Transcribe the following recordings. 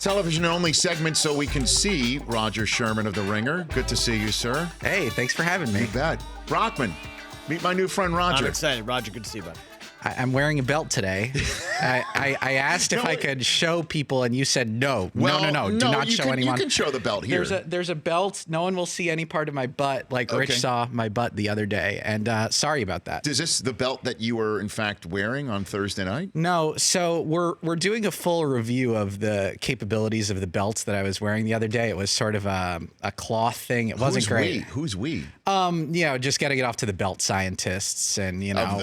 Television-only segment so we can see Rodger Sherman of The Ringer. Good to see you, sir. Hey, thanks for having me. You bet. Brockman, meet my new friend Rodger. I'm excited. Rodger, good to see you, bud. I'm wearing a belt today. I asked if I could show people, and you said no. Well, no. Do not show anyone. You can show the belt here. There's a belt. No one will see any part of my butt, like Rich saw my butt the other day. And sorry about that. Is this the belt that you were, in fact, wearing on Thursday night? No. So we're doing a full review of the capabilities of the belts that I was wearing the other day. It was sort of a cloth thing. It wasn't great. Who's we? Just got to get off to the belt scientists, and at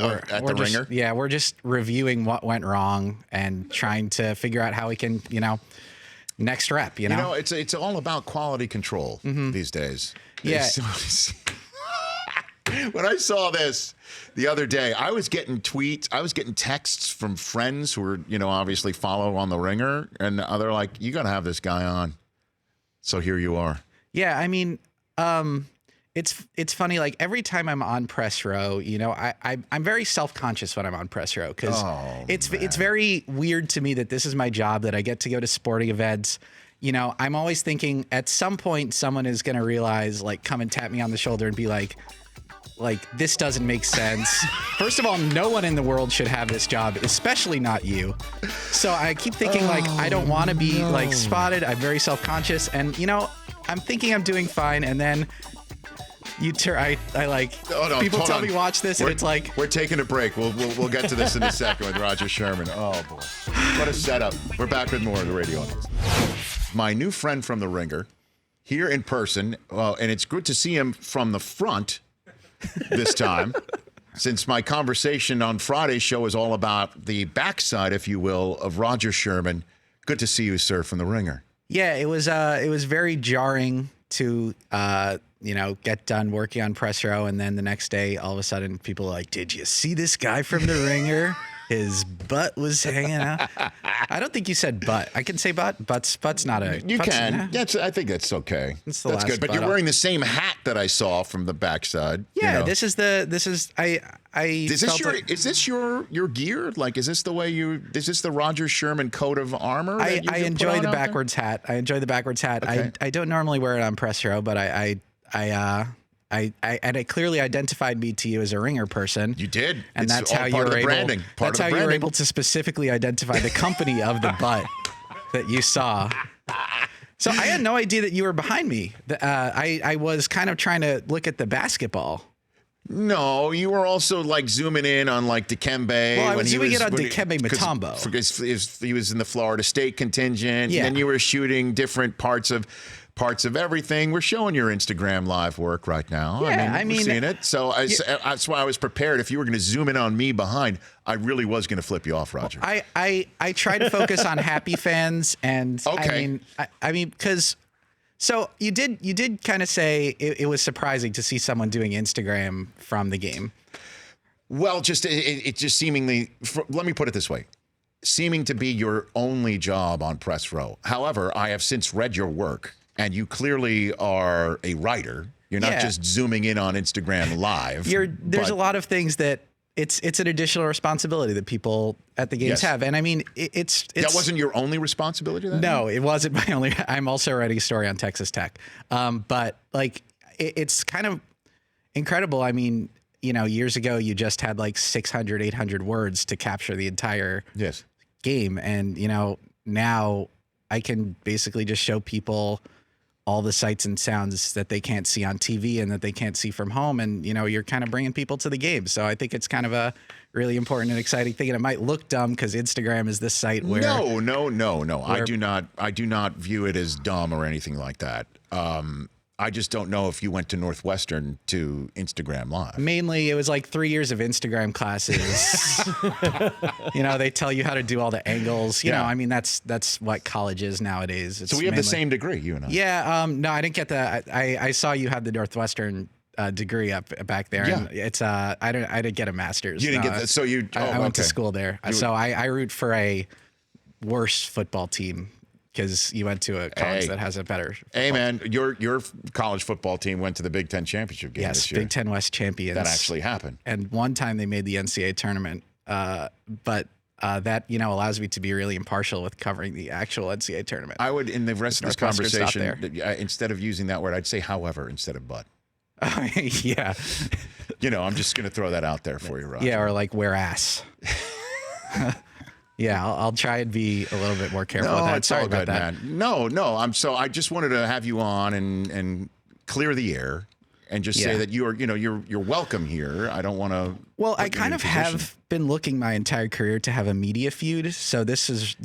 The Ringer. Yeah, we're just reviewing what went wrong and trying to figure out how we can, next rep. It's all about quality control these days. Yeah. When I saw this the other day, I was getting tweets, I was getting texts from friends who were, obviously follow on The Ringer, and they're like, "You got to have this guy on." So here you are. Yeah, I mean, it's funny. Like every time I'm on press row, I'm very self-conscious when I'm on press row because it's very weird to me that this is my job, that I get to go to sporting events. I'm always thinking at some point someone is going to realize, like, come and tap me on the shoulder and be like, this doesn't make sense. First of all, no one in the world should have this job, especially not you. So I keep thinking, I don't want to be spotted. I'm very self-conscious, and I'm thinking I'm doing fine, and then people tell me watch this, and it's like we're taking a break. We'll get to this in a second with Rodger Sherman. Oh boy, what a setup! We're back with more of the radio audience. My new friend from The Ringer, here in person, and it's good to see him from the front this time, since my conversation on Friday's show is all about the backside, if you will, of Rodger Sherman. Good to see you, sir, from The Ringer. Yeah, it was very jarring to get done working on press row, and then the next day, all of a sudden, people are like, "Did you see this guy from The Ringer? His butt was hanging out." I don't think you said butt. I can say butt. Butt's not a. You can. Yeah, I think that's okay. That's good. But you're wearing the same hat that I saw from the backside. Yeah, Is this your gear? Like, is this the way is this the Rodger Sherman coat of armor? I enjoy the backwards hat. I enjoy the backwards hat. Okay. I don't normally wear it on press row, but I it clearly identified me to you as a Ringer person. You did, and that's how you were able. That's how you were able to specifically identify the company of the butt that you saw. So I had no idea that you were behind me. I was kind of trying to look at the basketball. No, you were also zooming in on Dikembe. Well, I was zooming in on Dikembe Mutombo because he was in the Florida State contingent. Yeah. And then you were shooting different parts of everything. We're showing your Instagram live work right now. Yeah, I mean we're seeing it. So that's why I was prepared. If you were going to zoom in on me behind, I really was going to flip you off, Rodger. Well, I try to focus on happy fans, and okay. I mean because. So you did kind of say it was surprising to see someone doing Instagram from the game. Well, it just seemingly, let me put it this way, seeming to be your only job on press row. However, I have since read your work, and you clearly are a writer. You're not just zooming in on Instagram live. There's a lot of things that it's an additional responsibility that people at the games have. And I mean, it's that wasn't your only responsibility then? No, it wasn't my only. I'm also writing a story on Texas Tech. But it's kind of incredible. I mean, years ago, you just had 600, 800 words to capture the entire game. And, now I can basically just show people all the sights and sounds that they can't see on TV and that they can't see from home. And, you're kind of bringing people to the game. So I think it's kind of a really important and exciting thing. And it might look dumb because Instagram is this site where... No. I do not view it as dumb or anything like that. I just don't know if you went to Northwestern to Instagram Live. Mainly, it was 3 years of Instagram classes. They tell you how to do all the angles. You know, I mean, that's what college is nowadays. So we have the same degree, you and I. Yeah. No, I didn't get that. I saw you had the Northwestern degree up back there. Yeah. And it's I didn't get a master's. You didn't get that. So you. I went to school there. So I root for a worse football team. Because you went to a college that has a better football. Hey, man, your college football team went to the Big Ten championship game this year. Big Ten West champions. That actually happened. And one time they made the NCAA tournament. But that allows me to be really impartial with covering the actual NCAA tournament. I would, in the rest of this Northwestern's not conversation, instead of using that word, I'd say however instead of but. Yeah. I'm just going to throw that out there for you, Rodger. Yeah, or like whereas. Yeah, I'll try and be a little bit more careful with that. It's Sorry all about good, that. man. No. I just wanted to have you on and clear the air and just say that you're welcome here. I don't want to. Well, I kind of have been looking my entire career to have a media feud. So this is,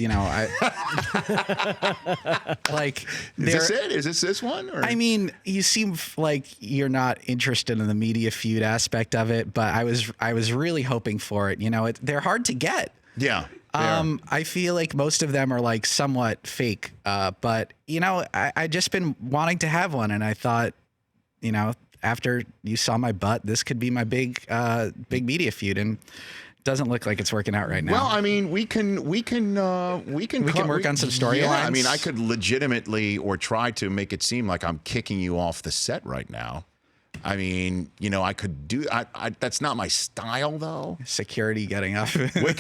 like. Is this it? Is this one? Or? I mean, you seem like you're not interested in the media feud aspect of it, but I was really hoping for it. They're hard to get. Yeah. I feel like most of them are like somewhat fake. But I just been wanting to have one, and I thought, after you saw my butt, this could be my big media feud, and it doesn't look like it's working out right now. Well, I mean, we can work on some storylines. Yeah, I mean, I could legitimately or try to make it seem like I'm kicking you off the set right now. I mean, I could do. That's not my style, though. Security getting up. We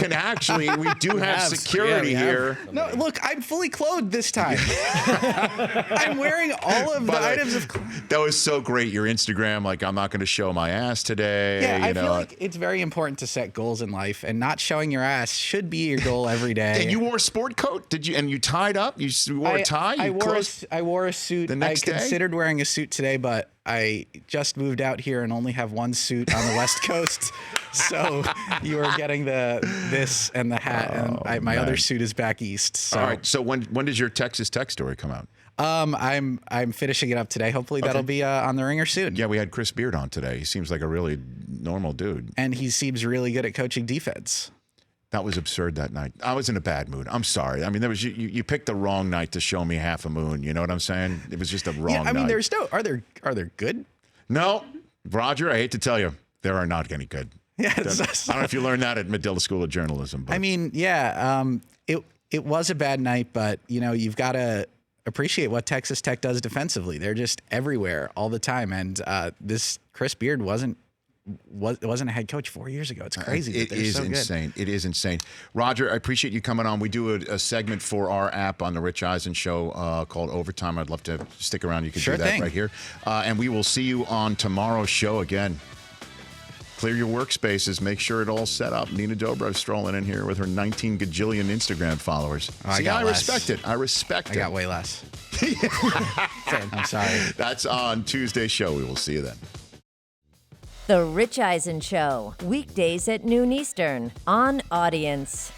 do have security here. No, look, I'm fully clothed this time. I'm wearing all of the items of clothing. That was so great. Your Instagram, like, I'm not going to show my ass today. Yeah, I feel like it's very important to set goals in life, and not showing your ass should be your goal every day. And you wore a sport coat, did you? And you tied up. You wore a tie. I wore a suit. The next day? I considered wearing a suit today, but I just moved out here and only have one suit on the West Coast. So you are getting this and the hat, and my other suit is back east. So. All right. So when does your Texas Tech story come out? I'm finishing it up today. Hopefully that'll be on the Ringer soon. Yeah, we had Chris Beard on today. He seems like a really normal dude, and he seems really good at coaching defense. That was absurd that night. I was in a bad mood. I'm sorry. I mean, you picked the wrong night to show me half a moon. You know what I'm saying? It was just a wrong night. I mean, are there good? No, Rodger, I hate to tell you, there are not any good. Yeah, I don't know if you learned that at Medill School of Journalism. But. I mean, yeah, it was a bad night, but you've got to appreciate what Texas Tech does defensively. They're just everywhere all the time, and this Chris Beard wasn't a head coach 4 years ago. It's crazy. It is insane. It is insane. Rodger, I appreciate you coming on. We do a segment for our app on the Rich Eisen show called Overtime. I'd love to stick around. You can do that right here. And we will see you on tomorrow's show again. Clear your workspaces. Make sure it all set up. Nina Dobrev strolling in here with her 19 gajillion Instagram followers. I respect it. I got way less. I'm sorry. That's on Tuesday's show. We will see you then. The Rich Eisen Show, weekdays at noon Eastern on Audience.